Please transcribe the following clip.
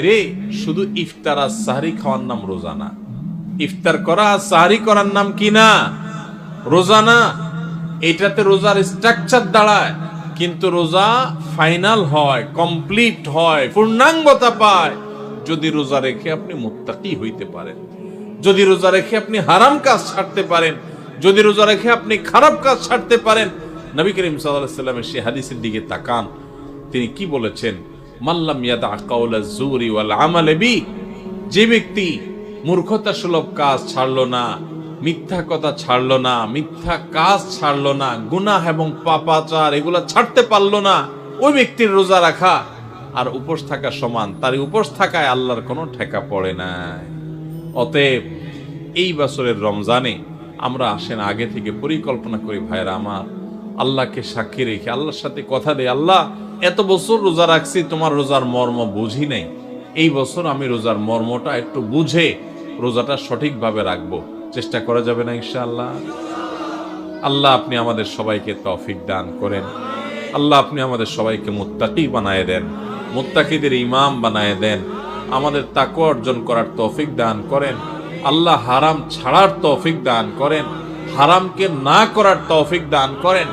রে শুধু ইফতার আর সাহরি খাওয়ার নাম রোজা না। ইফতার করা আর সাহরি করার নাম কি না? রোজা না। এটাতে রোজার স্ট্রাকচার দাঁড়ায়, কিন্তু রোজা ফাইনাল হয়, কমপ্লিট হয়, পূর্ণাঙ্গতা পায় যদি রোজা রেখে আপনি মুত্তাকি হইতে পারেন, যদি রোজা রেখে আপনি হারাম কাজ ছাড়তে পারেন, যদি রোজা রেখে আপনি খারাপ কাজ ছাড়তে পারেন। নবী করিম সাল্লাল্লাহু আলাইহি ওয়াসাল্লামের সেই হাদিসের দিকে তাকান, তিনি কি বলেছেন? মাল্লাম ইয়াদা কাওলা যুরি ওয়াল আমাল বি, যে ব্যক্তি মূর্খতা সুলভ কাজ ছাড়লো না, মিথ্যা কথা ছাড়লো না, মিথ্যা কাজ ছাড়লো না, গুনাহ এবং পাপাচার এগুলা ছাড়তে পারলো না, ওই ব্যক্তির রোজা রাখা আর উপোস থাকা সমান। তার উপোস থাকায় আল্লাহর কোনো ঠেকা পড়ে নাই। অতএব এই বছরের রমজানে আমরা আসেন আগে থেকে পরিকল্পনা করি, ভাইরা আমার, আল্লাহকে সাক্ষী রেখে আল্লাহর সাথে কথা দেয়, আল্লাহ এত বছর রোজা রাখছি, তোমার রোজার মর্ম বুঝি নাই, এই বছর আমি রোজার মর্মটা একটু বুঝে রোজাটা সঠিকভাবে রাখবো। চেষ্টা করা যাবে না ইনশাআল্লাহ? আল্লাহ আপনি আমাদের সবাইকে তৌফিক দান করেন। আল্লাহ আপনি আমাদের সবাইকে মুত্তাকি বানায় দেন, মুত্তাকিদের ইমাম বানায় দেন, আমাদের তাকওয়া অর্জন করার তৌফিক দান করেন। আল্লাহ হারাম ছাড়ার তৌফিক দান করেন, হারামকে না করার তৌফিক দান করেন।